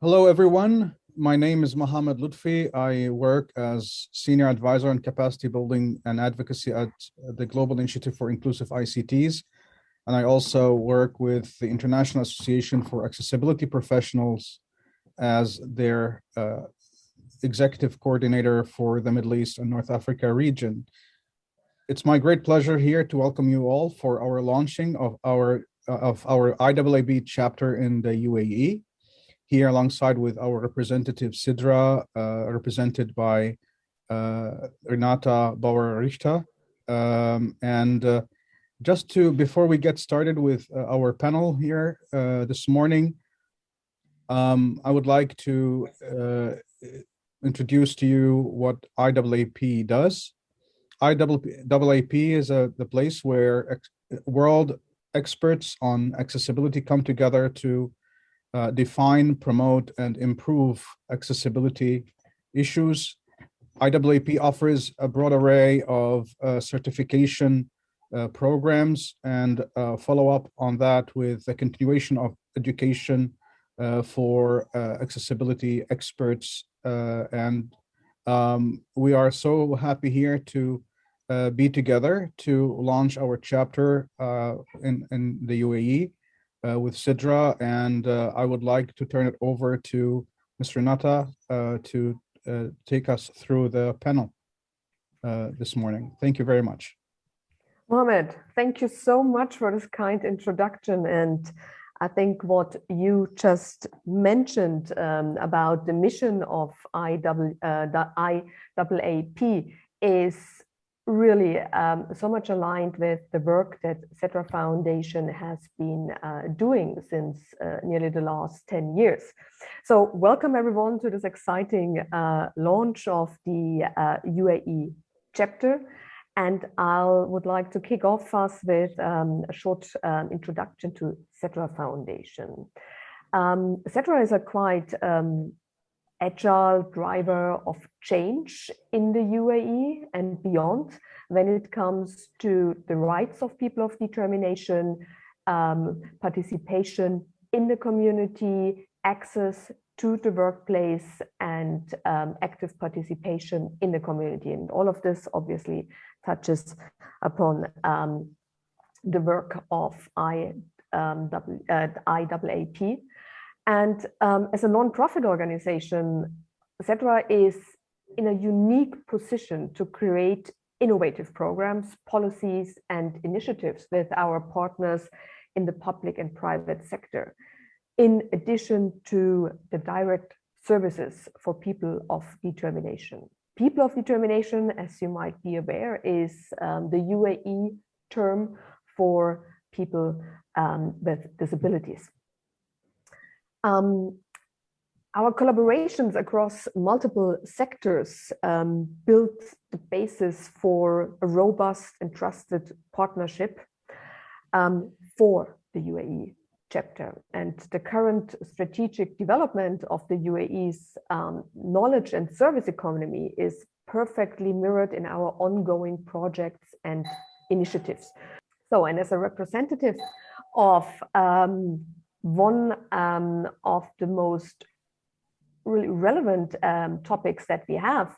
Hello, everyone. My name is Mohammed Lutfi. I work as Senior Advisor on Capacity Building and Advocacy at the Global Initiative for Inclusive ICTs. And I also work with the International Association for Accessibility Professionals as their Executive Coordinator for the Middle East and North Africa region. It's my great pleasure here to welcome you all for our launching of our IAAB chapter in the UAE. Here alongside with our representative Sidra, represented by Renata Bauer-Richter. Before we get started with our panel here this morning, I would like to introduce to you what IAAP does. IAAP is the place where world experts on accessibility come together to define, promote, and improve accessibility issues. IAAP offers a broad array of certification programs and follow up on that with the continuation of education for accessibility experts. We are so happy here to be together to launch our chapter in the UAE. With Sidra, and I would like to turn it over to Ms. Renata to take us through the panel this morning. Thank you very much. Mohammed, thank you so much for this kind introduction. And I think what you just mentioned about the mission of IAAP is really so much aligned with the work that Cetra Foundation has been doing since nearly the last 10 years. So welcome everyone to this exciting launch of the UAE chapter. And I would like to kick off us with a short introduction to Cetra Foundation. Cetra is a quite agile driver of change in the UAE and beyond when it comes to the rights of people of determination, participation in the community, access to the workplace, and active participation in the community. And all of this obviously touches upon the work of IAAP. And as a non-profit organization, Cetra is in a unique position to create innovative programs, policies, and initiatives with our partners in the public and private sector, in addition to the direct services for people of determination. People of determination, as you might be aware, is the UAE term for people with disabilities. Our collaborations across multiple sectors built the basis for a robust and trusted partnership for the UAE chapter. And the current strategic development of the UAE's knowledge and service economy is perfectly mirrored in our ongoing projects and initiatives. So, and as a representative of one of the most really relevant topics that we have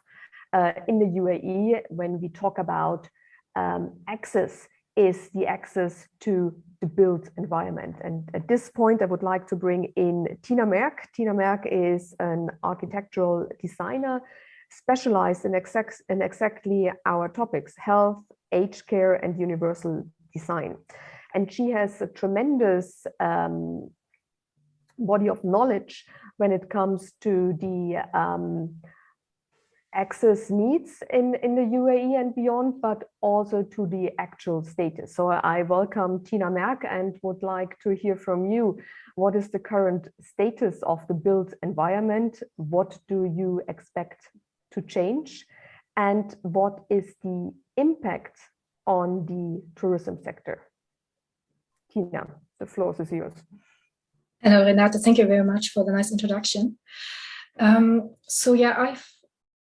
in the UAE when we talk about access is the access to the built environment. And at this point, I would like to bring in Tina Merck. Tina Merck is an architectural designer specialized in exactly our topics: health, aged care, and universal design. And she has a tremendous body of knowledge when it comes to the access needs in the UAE and beyond, but also to the actual status. So I welcome Tina Merck and would like to hear from you. What is the current status of the built environment? What do you expect to change? And what is the impact on the tourism sector? Tina, the floor is yours. Hello, Renata. Thank you very much for the nice introduction.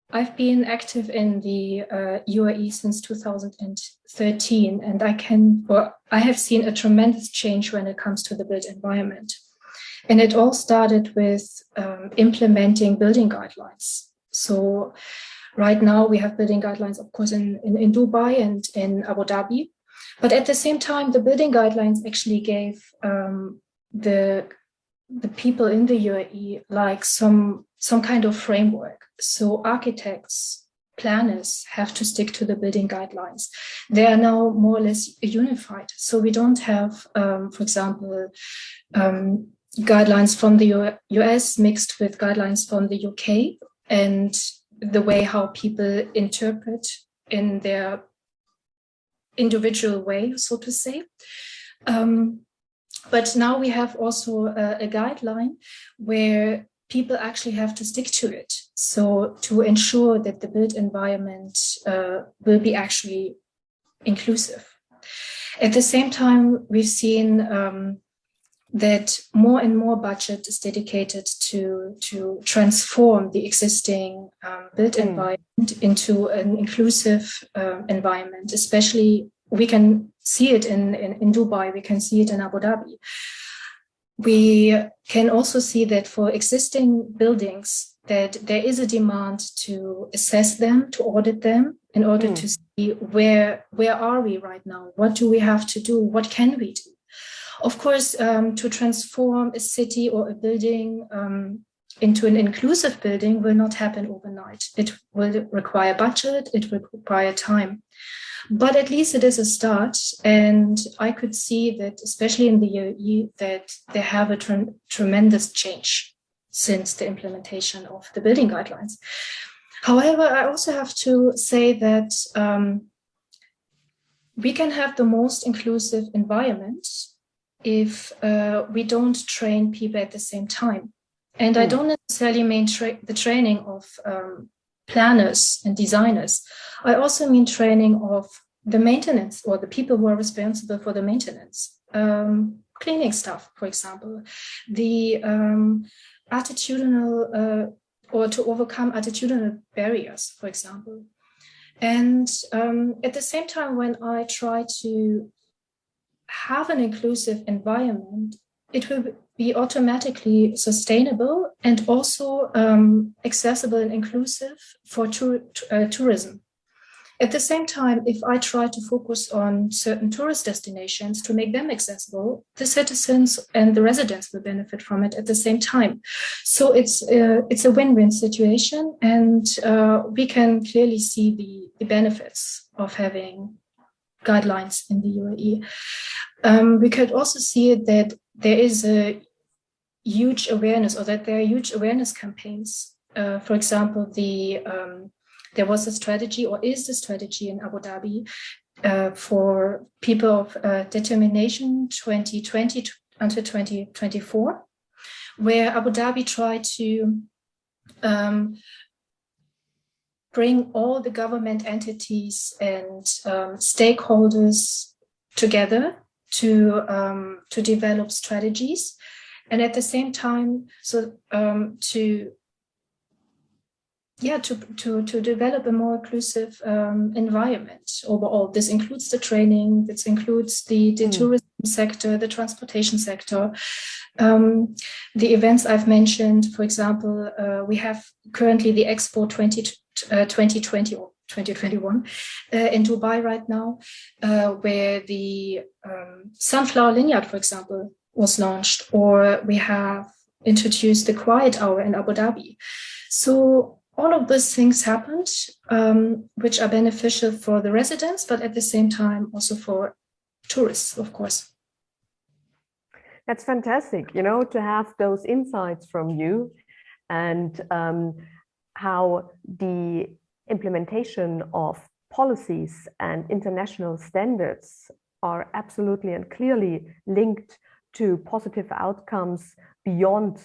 I've been active in the UAE since 2013, and I have seen a tremendous change when it comes to the built environment. And it all started with implementing building guidelines. So right now we have building guidelines, of course, in Dubai and in Abu Dhabi. But at the same time, the building guidelines actually gave the people in the UAE like some kind of framework. So architects, planners have to stick to the building guidelines. They are now more or less unified. So we don't have, for example, guidelines from the US mixed with guidelines from the UK, and the way how people interpret in their individual way, so to say. But now we have also a guideline where people actually have to stick to it. So to ensure that the built environment will be actually inclusive. At the same time, we've seen that more and more budget is dedicated to transform the existing built environment into an inclusive environment. Especially, we can see it in Dubai, we can see it in Abu Dhabi. We can also see that for existing buildings, that there is a demand to assess them, to audit them, in order to see where are we right now? What do we have to do? What can we do? Of course, to transform a city or a building into an inclusive building will not happen overnight. It will require budget, it will require time. But at least it is a start. And I could see that, especially in the UAE, that they have a tremendous change since the implementation of the building guidelines. However, I also have to say that we can have the most inclusive environment if we don't train people at the same time. And I don't necessarily mean the training of planners and designers. I also mean training of the maintenance, or the people who are responsible for the maintenance, cleaning staff, for example, the attitudinal or to overcome attitudinal barriers, for example. And at the same time, when I try to have an inclusive environment, it will be automatically sustainable and also accessible and inclusive for tourism. At the same time, if I try to focus on certain tourist destinations to make them accessible, the citizens and the residents will benefit from it at the same time. So it's a win-win situation, and we can clearly see the benefits of having guidelines in the UAE. We could also see that there is a huge awareness, or that there are huge awareness campaigns. For example, there was a strategy, or is a strategy in Abu Dhabi for people of determination 2020 until 2024, where Abu Dhabi tried to bring all the government entities and stakeholders together to develop strategies, and at the same time, to develop a more inclusive environment overall. This includes the training, this includes the tourism sector, the transportation sector, the events I've mentioned. For example, we have currently the Expo 2020 or 2021 in Dubai right now, where the Sunflower Vineyard, for example, was launched, or we have introduced the Quiet Hour in Abu Dhabi. So all of these things happened, which are beneficial for the residents, but at the same time also for tourists, of course. That's fantastic, to have those insights from you, and how the implementation of policies and international standards are absolutely and clearly linked to positive outcomes beyond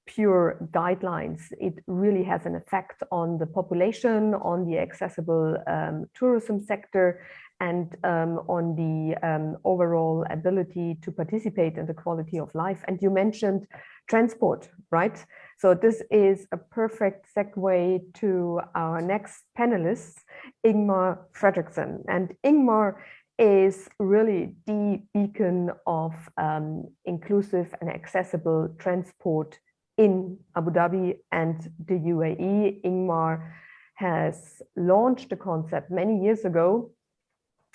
pure guidelines. It really has an effect on the population, on the accessible tourism sector, and on the overall ability to participate in the quality of life. And you mentioned transport, right? So this is a perfect segue to our next panelist, Ingmar Fredriksson. And Ingmar is really the beacon of inclusive and accessible transport in Abu Dhabi and the UAE. Ingmar has launched the concept many years ago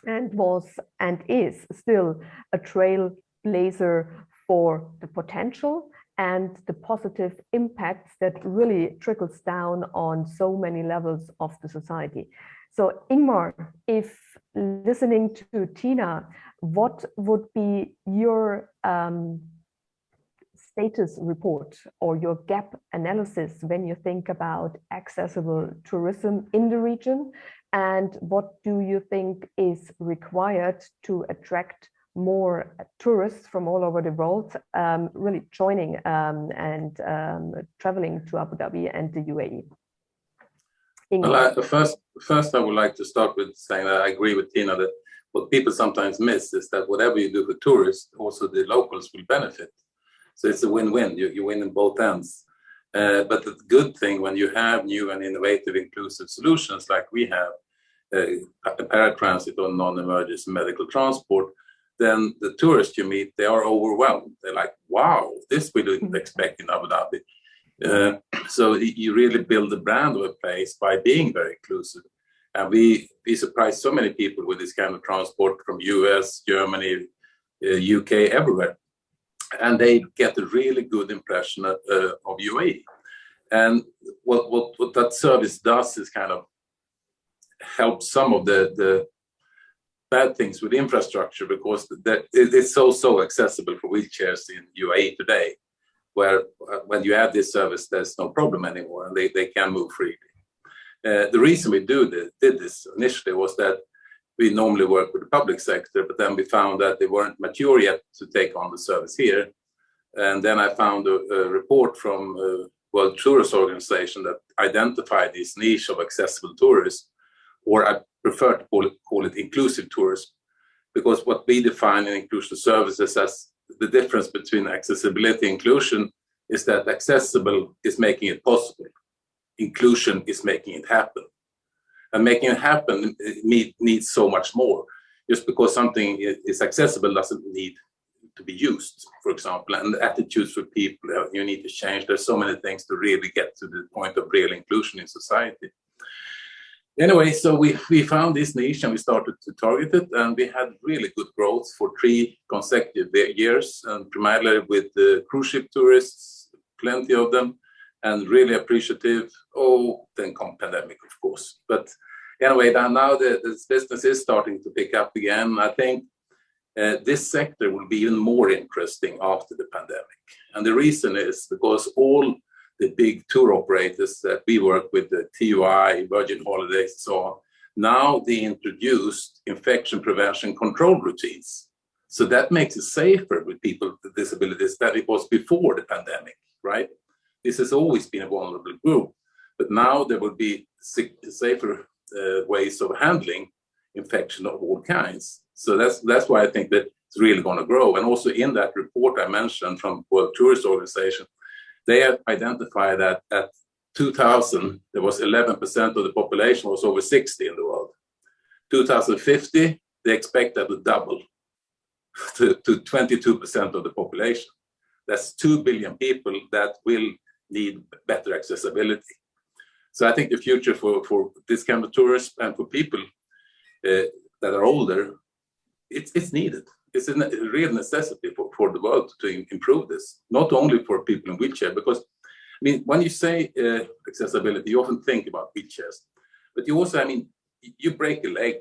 and was and is still a trailblazer for the potential and the positive impacts that really trickles down on so many levels of the society. So Ingmar, if listening to Tina, what would be your status report or your gap analysis when you think about accessible tourism in the region? And what do you think is required to attract more tourists from all over the world, really joining and traveling to Abu Dhabi and the UAE? Well, first, I would like to start with saying that I agree with Tina that what people sometimes miss is that whatever you do for tourists, also the locals will benefit. So it's a win-win. You win in both ends. But the good thing when you have new and innovative inclusive solutions like we have, paratransit or non-emergency medical transport, then the tourists you meet, they are overwhelmed. They're like, wow, this we didn't expect in Abu Dhabi. So you really build the brand of a place by being very inclusive. And we surprise so many people with this kind of transport from US, Germany, UK, everywhere. And they get a really good impression of UAE. And what that service does is kind of help some of the bad things with infrastructure, because it's so accessible for wheelchairs in UAE today, where when you add this service, there's no problem anymore, and they can move freely. The reason we did this initially was that we normally work with the public sector, but then we found that they weren't mature yet to take on the service here. And then I found a report from World Tourist Organization that identified this niche of accessible tourists, or I prefer to call it inclusive tourism, because what we define in inclusion services as the difference between accessibility and inclusion is that accessible is making it possible. Inclusion is making it happen. And making it happen needs so much more. Just because something is accessible doesn't need to be used, for example, and attitudes for people, you need to change. There's so many things to really get to the point of real inclusion in society. Anyway, so we found this niche and we started to target it, and we had really good growth for 3 consecutive years, and primarily with the cruise ship tourists, plenty of them, and really appreciative. Then come pandemic, of course. But anyway, now this business is starting to pick up again. I think this sector will be even more interesting after the pandemic. And the reason is because all the big tour operators that we work with, the TUI, Virgin Holidays, so on, now they introduced infection prevention control routines. So that makes it safer with people with disabilities than it was before the pandemic, right? This has always been a vulnerable group, but now there will be safer ways of handling infection of all kinds. So that's why I think that it's really going to grow. And also in that report I mentioned from World Tourist Organization, they have identified that at 2000, there was 11% of the population was over 60 in the world. 2050, they expect that to double to 22% of the population. That's 2 billion people that will need better accessibility. So I think the future for this kind of tourism and for people that are older, it's needed. It's a real necessity for the world to improve this, not only for people in wheelchair, because, I mean, when you say accessibility, you often think about wheelchairs, but you also, I mean, you break a leg,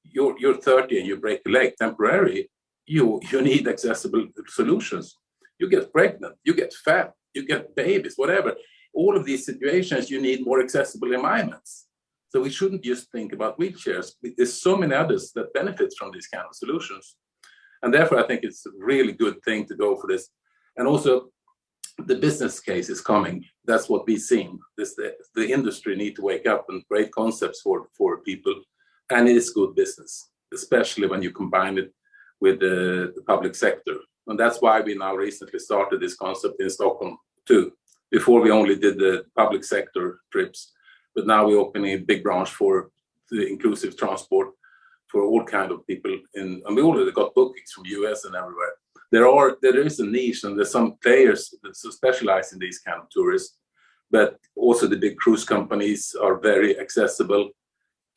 you're 30 and you break a leg temporarily, you need accessible solutions. You get pregnant, you get fat, you get babies, whatever. All of these situations, you need more accessible environments. So we shouldn't just think about wheelchairs. There's so many others that benefit from these kind of solutions. And therefore, I think it's a really good thing to go for this. And also, the business case is coming. That's what we've seen. The industry need to wake up and create concepts for people. And it is good business, especially when you combine it with the public sector. And that's why we now recently started this concept in Stockholm too. Before we only did the public sector trips, but now we're opening a big branch for the inclusive transport for all kind of people. And we already got bookings from US and everywhere. There is a niche, and there's some players that specialize in these kind of tourists, but also the big cruise companies are very accessible.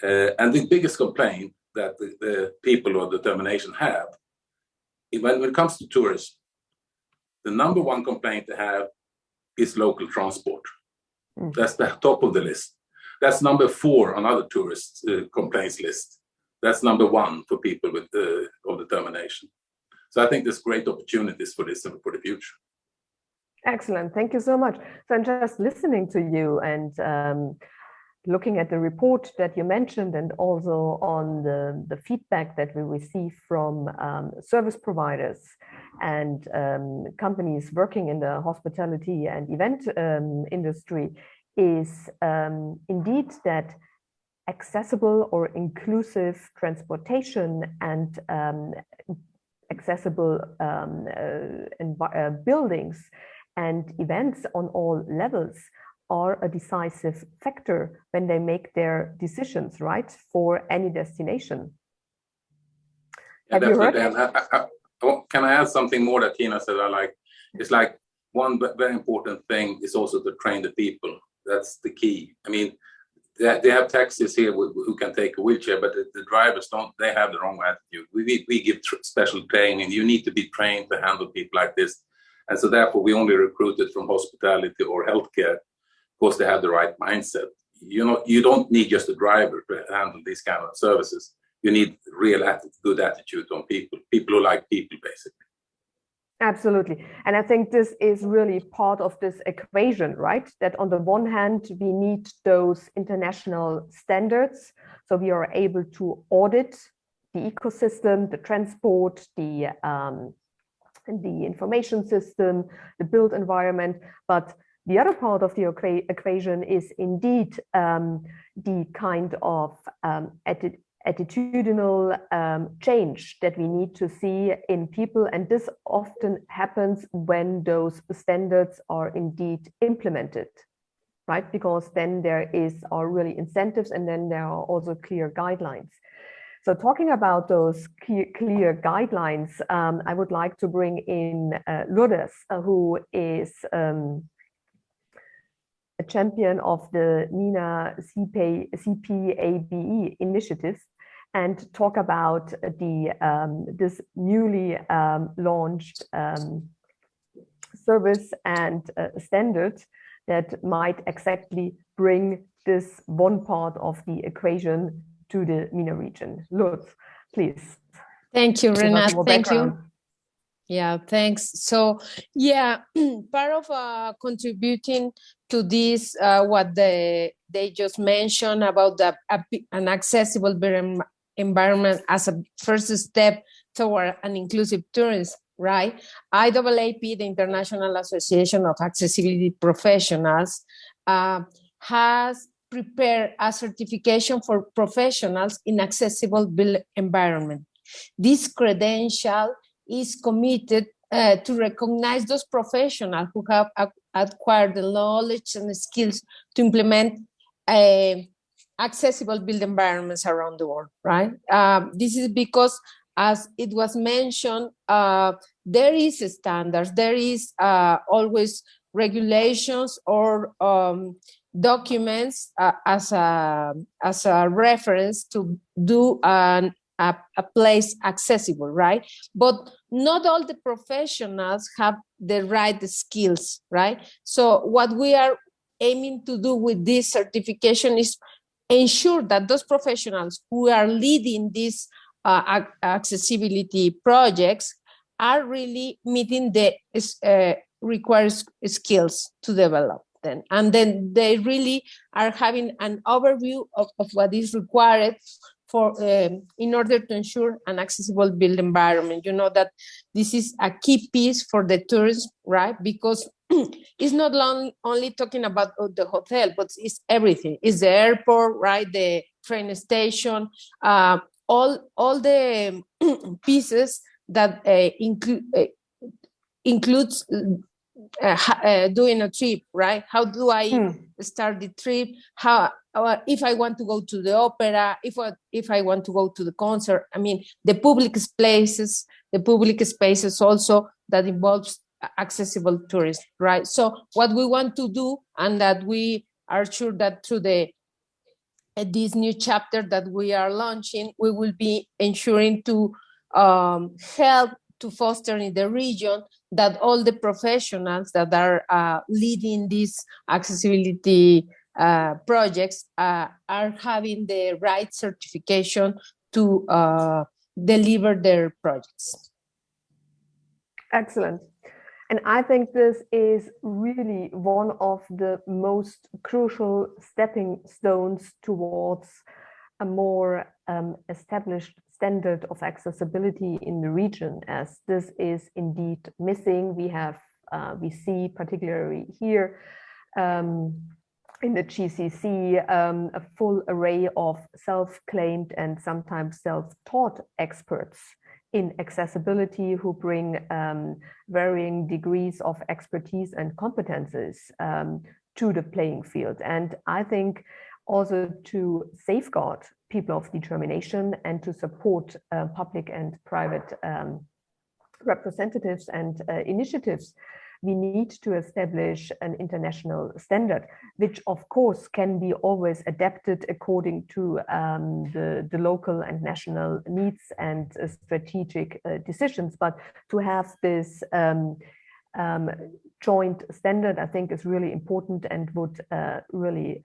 And the biggest complaint that the people of determination have, when it comes to tourism, the number one complaint they have is local transport. That's the top of the list. That's number 4 on other tourist complaints list. That's number 1 for people with of determination. So I think there's great opportunities for this for the future. Excellent. Thank you so much. So I'm just listening to you and looking at the report that you mentioned, and also on the feedback that we receive from service providers and companies working in the hospitality and event industry, is indeed that accessible or inclusive transportation and accessible buildings and events on all levels are a decisive factor when they make their decisions, right, for any destination. Yeah, have you heard? Can I add something more that Tina said? It's like one very important thing is also to train the people. That's the key. I mean, they have taxis here who can take a wheelchair, but the drivers don't. They have the wrong attitude. We give special training. You need to be trained to handle people like this, and so therefore we only recruited from hospitality or healthcare because they have the right mindset. You don't need just a driver to handle these kind of services. You need real good attitude on people who like people, basically. Absolutely. And I think this is really part of this equation, right? That on the one hand, we need those international standards. So we are able to audit the ecosystem, the transport, the information system, the built environment. But the other part of the equation is indeed the kind of attitudinal change that we need to see in people, and this often happens when those standards are indeed implemented, right? Because then there are really incentives, and then there are also clear guidelines. So talking about those clear guidelines, I would like to bring in Lourdes, who is a champion of the MENA CPABE initiative, and talk about this newly launched service and standard that might exactly bring this one part of the equation to the MENA region. Lourdes, please. Thank you, Renat. Thank you. Yeah, thanks. So, yeah, part of contributing to this, what they just mentioned about an accessible environment as a first step toward an inclusive tourism, right? IAAP, the International Association of Accessibility Professionals, has prepared a certification for professionals in accessible built environment. This credential is committed to recognize those professionals who have acquired the knowledge and the skills to implement accessible built environments around the world, right? This is because, as it was mentioned, there is standards, there is always regulations or documents as a reference to do a place accessible, right? But not all the professionals have the right skills, right? So what we are aiming to do with this certification is ensure that those professionals who are leading these accessibility projects are really meeting the required skills to develop them. And then they really are having an overview of what is required for in order to ensure an accessible built environment. You know that this is a key piece for the tourists, right? Because it's not only talking about the hotel, but it's everything. It's the airport, right? The train station, all the pieces that includes doing a trip, right? How do I start the trip, how if I want to go to the opera, if I want to go to the concert. I mean, the public spaces also that involves accessible tourism, right? So what we want to do, and that we are sure that through this new chapter that we are launching, we will be ensuring to help to foster in the region that all the professionals that are leading these accessibility projects are having the right certification to deliver their projects. Excellent. And I think this is really one of the most crucial stepping stones towards a more established standard of accessibility in the region, as this is indeed missing. We see particularly here in the GCC a full array of self-claimed and sometimes self-taught experts in accessibility who bring varying degrees of expertise and competences to the playing field. And I think also to safeguard people of determination and to support public and private representatives and initiatives, we need to establish an international standard, which of course can be always adapted according to the local and national needs and strategic decisions. But to have this joint standard, I think, is really important and would really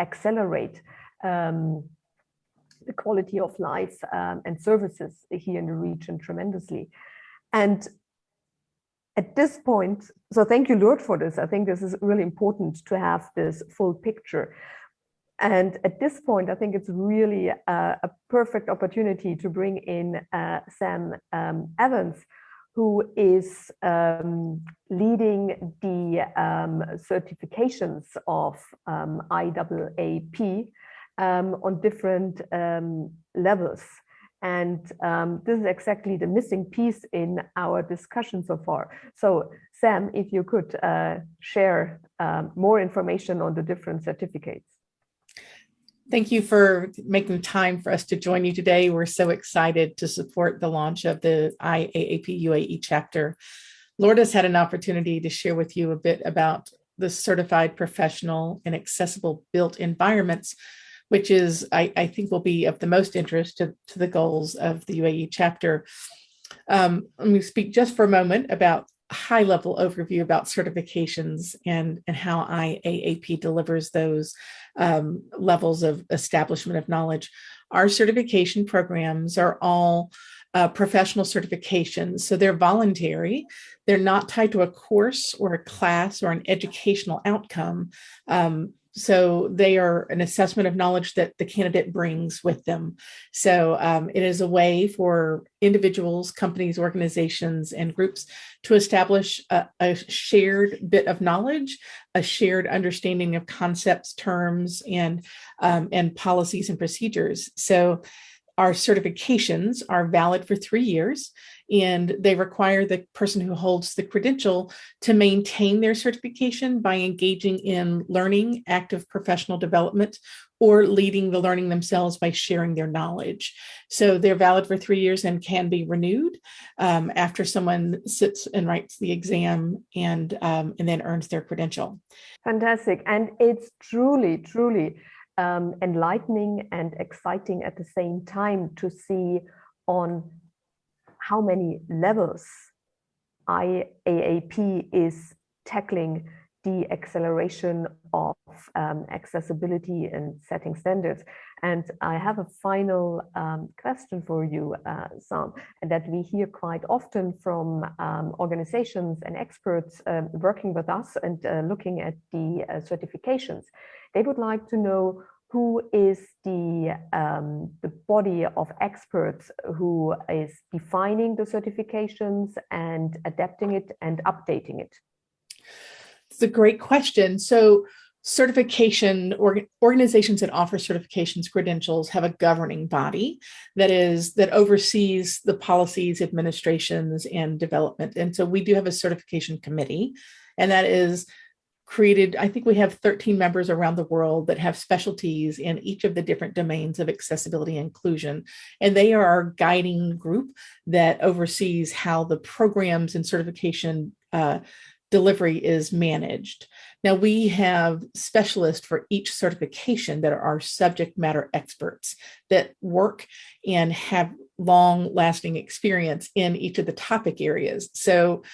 accelerate the quality of life and services here in the region tremendously. And at this point, so thank you, Lourdes, for this. I think this is really important to have this full picture. And at this point, I think it's really a perfect opportunity to bring in Sam Evans, who is leading the certifications of IAAP on different levels. And this is exactly the missing piece in our discussion so far. So Sam, if you could share more information on the different certificates. Thank you for making time for us to join you today. We're so excited to support the launch of the IAAP UAE chapter. Lourdes had an opportunity to share with you a bit about the certified professional and accessible built environments, which is, I think, will be of the most interest to the goals of the UAE chapter. Let me speak just for a moment about a high-level overview about certifications and how IAAP delivers those levels of establishment of knowledge. Our certification programs are all professional certifications, so they're voluntary. They're not tied to a course or a class or an educational outcome. So they are an assessment of knowledge that the candidate brings with them. So it is a way for individuals, companies, organizations, and groups to establish a shared bit of knowledge, a shared understanding of concepts, terms, and policies and procedures. So our certifications are valid for 3 years, and they require the person who holds the credential to maintain their certification by engaging in learning, active professional development, or leading the learning themselves by sharing their knowledge. So they're valid for 3 years and can be renewed after someone sits and writes the exam and then earns their credential. Fantastic. And it's truly enlightening and exciting at the same time to see on how many levels IAAP is tackling the acceleration of accessibility and setting standards. And I have a final question for you, Sam, and that we hear quite often from organizations and experts working with us and looking at the certifications. They would like to know who is the body of experts who is defining the certifications and adapting it and updating it? It's a great question. So certification organizations that offer certifications credentials have a governing body that oversees the policies, administrations, and development. And so we do have a certification committee, and that is created, I think we have 13 members around the world that have specialties in each of the different domains of accessibility and inclusion. And they are our guiding group that oversees how the programs and certification delivery is managed. Now, we have specialists for each certification that are our subject matter experts that work and have long-lasting experience in each of the topic areas. So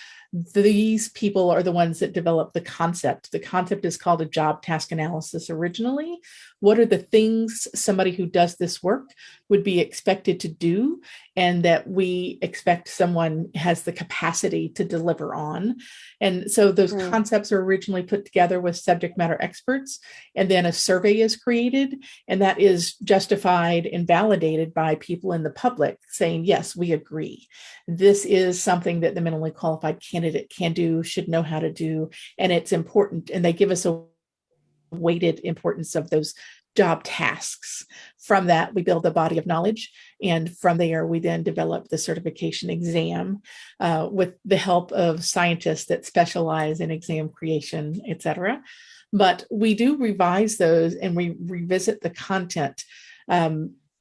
these people are the ones that develop the concept. The concept is called a job task analysis originally. What are the things somebody who does this work would be expected to do, and that we expect someone has the capacity to deliver on? And so those concepts are originally put together with subject matter experts, and then a survey is created, and that is justified and validated by people in the public saying, yes, we agree. This is something that the minimally qualified candidate can do, should know how to do, and it's important. And they give us a weighted importance of those job tasks. From that, we build a body of knowledge. And from there, we then develop the certification exam with the help of scientists that specialize in exam creation, et cetera. But we do revise those and we revisit the content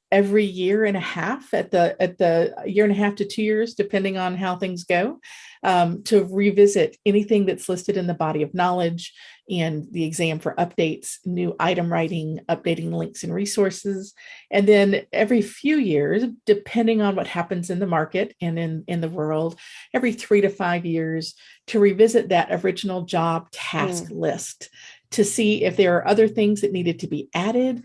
every year and a half at the year and a half to 2 years, depending on how things go, to revisit anything that's listed in the body of knowledge and the exam for updates, new item writing, updating links and resources. And then every few years, depending on what happens in the market and in the world, every 3 to 5 years, to revisit that original job task list to see if there are other things that needed to be added.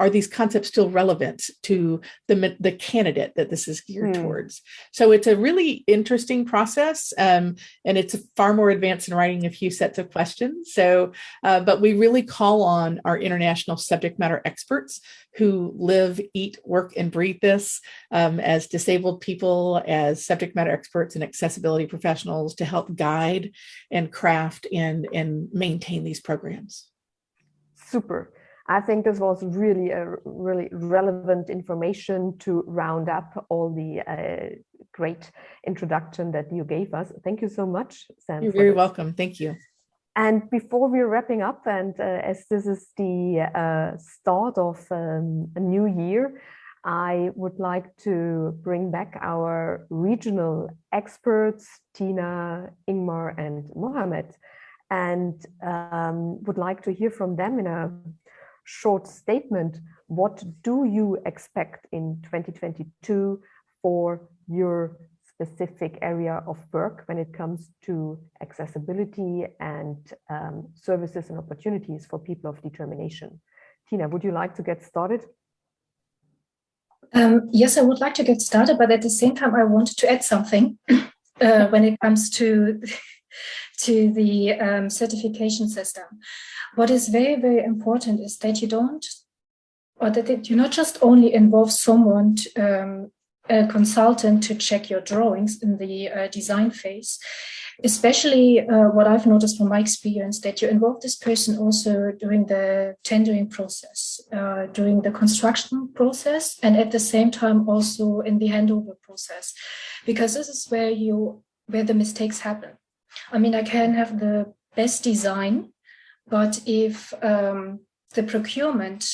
Are these concepts still relevant to the candidate that this is geared towards? So it's a really interesting process, and it's far more advanced in writing a few sets of questions. So, but we really call on our international subject matter experts who live, eat, work, and breathe this as disabled people, as subject matter experts and accessibility professionals to help guide and craft and maintain these programs. Super. I think this was really relevant information to round up all the great introduction that you gave us. Thank you so much, Sam. You're very welcome. Thank you. And before we're wrapping up, and as this is the start of a new year, I would like to bring back our regional experts, Tina, Ingmar, and Mohammed, and would like to hear from them in a short statement. What do you expect in 2022 for your specific area of work when it comes to accessibility and services and opportunities for people of determination? Tina, would you like to get started? Yes, I would like to get started, but at the same time, I wanted to add something when it comes to the certification system. What is very, very important is that you not just only involve someone, a consultant, to check your drawings in the design phase. Especially what I've noticed from my experience, that you involve this person also during the tendering process, during the construction process, and at the same time also in the handover process, because this is where the mistakes happen. I mean, I can have the best design, but if the procurement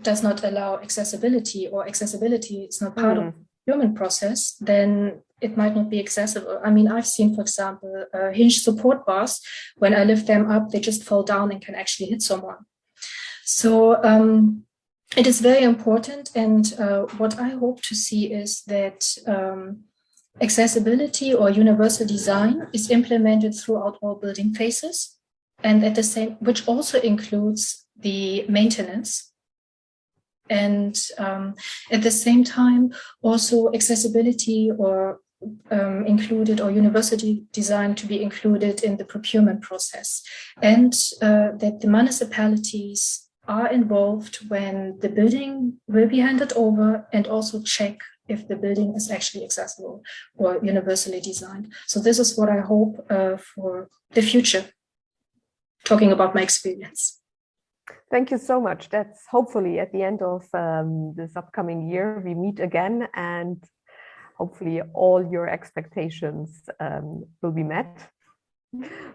does not allow accessibility, or accessibility is not part of the procurement process, then it might not be accessible. I mean, I've seen, for example, hinge support bars, when I lift them up, they just fall down and can actually hit someone. So it is very important. And what I hope to see is that accessibility or universal design is implemented throughout all building phases, and which also includes the maintenance. And at the same time, also accessibility or included, or university design to be included in the procurement process, and that the municipalities are involved when the building will be handed over, and also check if the building is actually accessible or universally designed. So this is what I hope for the future, talking about my experience. Thank you so much. That's hopefully at the end of this upcoming year, we meet again, and hopefully all your expectations will be met.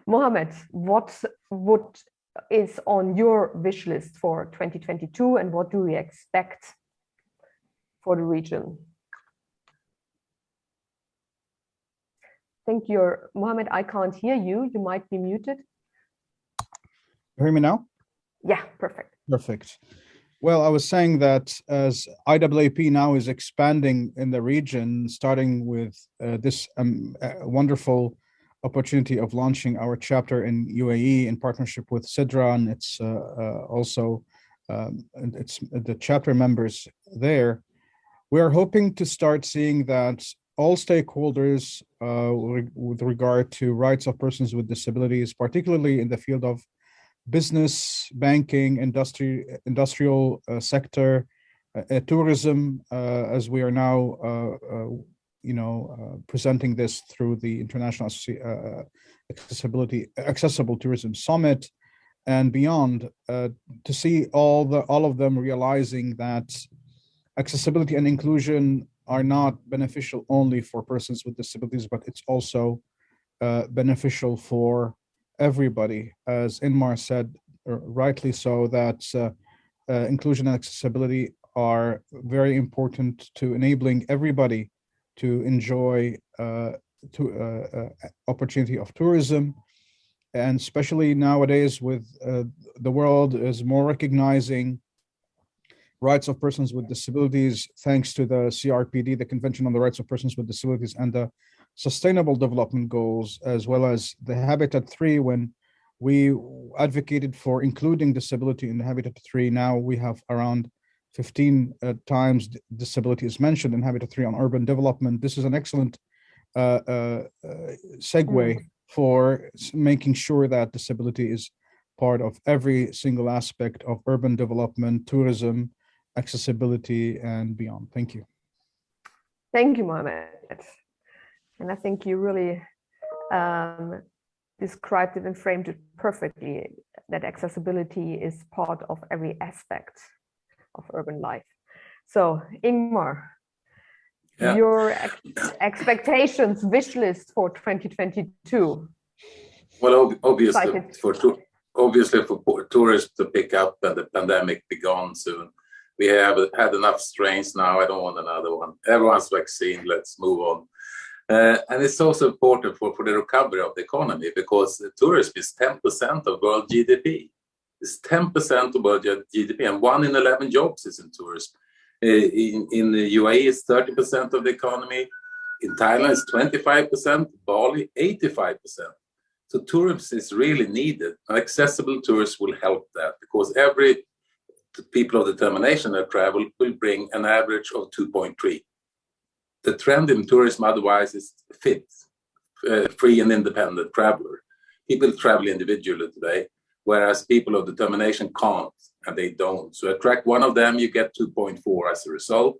Mohammed, what is on your wish list for 2022 and what do we expect for the region? I think Mohammed, I can't hear you. You might be muted. You hear me now? Yeah, perfect. Perfect. Well, I was saying that as IAAP now is expanding in the region, starting with this wonderful opportunity of launching our chapter in UAE in partnership with Sidra, and it's also it's the chapter members there. We are hoping to start seeing that all stakeholders with regard to rights of persons with disabilities, particularly in the field of business, banking, industrial sector, tourism, as we are now, presenting this through the International Accessible Tourism Summit and beyond, to see all of them realizing that accessibility and inclusion are not beneficial only for persons with disabilities, but it's also beneficial for everybody, as Inmar said, rightly so, that inclusion and accessibility are very important to enabling everybody to enjoy opportunity of tourism, and especially nowadays with the world is more recognizing rights of persons with disabilities, thanks to the CRPD, the Convention on the Rights of Persons with Disabilities, and the Sustainable Development Goals, as well as the Habitat 3, when we advocated for including disability in the Habitat 3. Now we have around 15 times disability is mentioned in Habitat 3 on urban development. This is an excellent segue for making sure that disability is part of every single aspect of urban development, tourism, accessibility, and beyond. Thank you. Thank you, Mohammed. And I think you really described it and framed it perfectly, that accessibility is part of every aspect of urban life. So, Ingmar, your expectations, wish list for 2022? Well, obviously for tourists to pick up and the pandemic be gone soon. We have had enough strains now. I don't want another one. Everyone's vaccinated. Let's move on. And it's also important for the recovery of the economy, because tourism is 10% of world GDP. It's 10% of world GDP, and 1 in 11 jobs is in tourism. In the UAE, it's 30% of the economy. In Thailand, it's 25%. Bali, 85%. So tourism is really needed. Accessible tourism will help that, because every people of determination that travel will bring an average of 2.3. The trend in tourism otherwise is fit, free and independent traveler. People travel individually today, whereas people of determination can't, and they don't. So attract one of them, you get 2.4 as a result.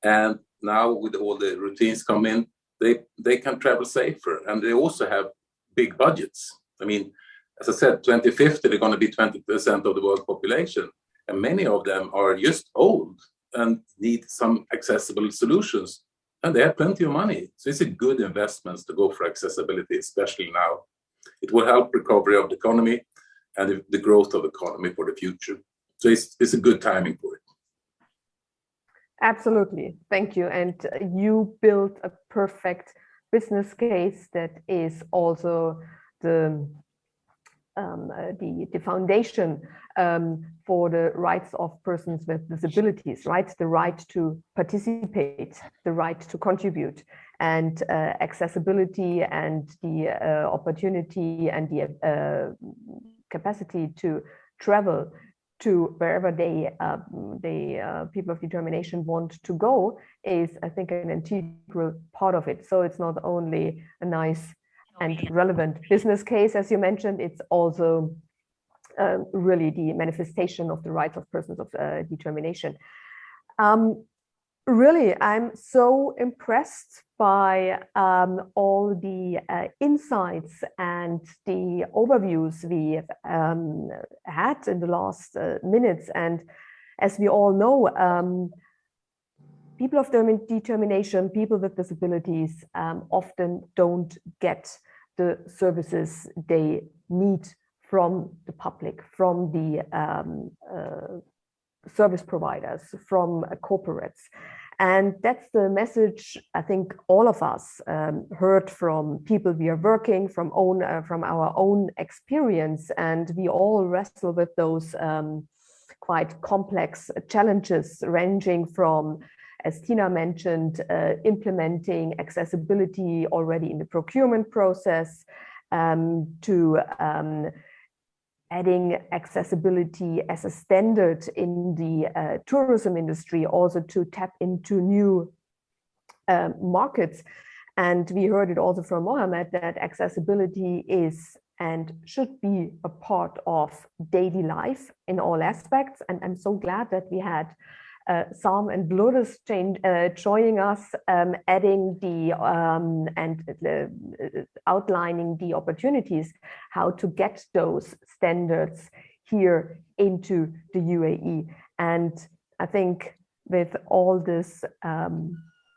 And now with all the routines come in, they can travel safer, and they also have big budgets. I mean, as I said, 2050, they're going to be 20% of the world population. And many of them are just old and need some accessible solutions. And they have plenty of money. So it's a good investment to go for accessibility, especially now. It will help recovery of the economy and the growth of the economy for the future. So it's a good timing for it. Absolutely. Thank you. And you built a perfect business case that is also the foundation for the rights of persons with disabilities, right? The right to participate, the right to contribute, and accessibility and the opportunity and the capacity to travel to wherever people of determination want to go is, I think, an integral part of it. So it's not only a nice and relevant business case, as you mentioned, it's also really the manifestation of the rights of persons of determination. Really, I'm so impressed by all the insights and the overviews we had in the last minutes. And as we all know, people of determination, people with disabilities often don't get the services they need from the public, from the service providers, from corporates. And that's the message I think all of us heard from people we are working from our own experience, and we all wrestle with those quite complex challenges, ranging from, as Tina mentioned, implementing accessibility already in the procurement process, to adding accessibility as a standard in the tourism industry, also to tap into new markets. And we heard it also from Mohammed that accessibility is and should be a part of daily life in all aspects. And I'm so glad that we had Sam and Lourdes joining us, adding the outlining the opportunities how to get those standards here into the UAE. And I think with all this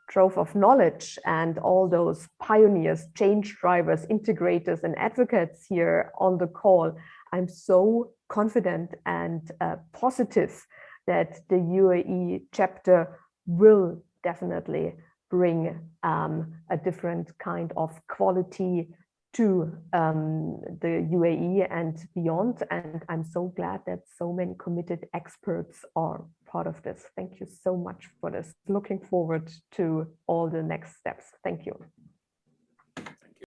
trove of knowledge and all those pioneers, change drivers, integrators, and advocates here on the call, I'm so confident and positive that the UAE chapter will definitely bring a different kind of quality to the UAE and beyond. And I'm so glad that so many committed experts are part of this. Thank you so much for this. Looking forward to all the next steps. Thank you.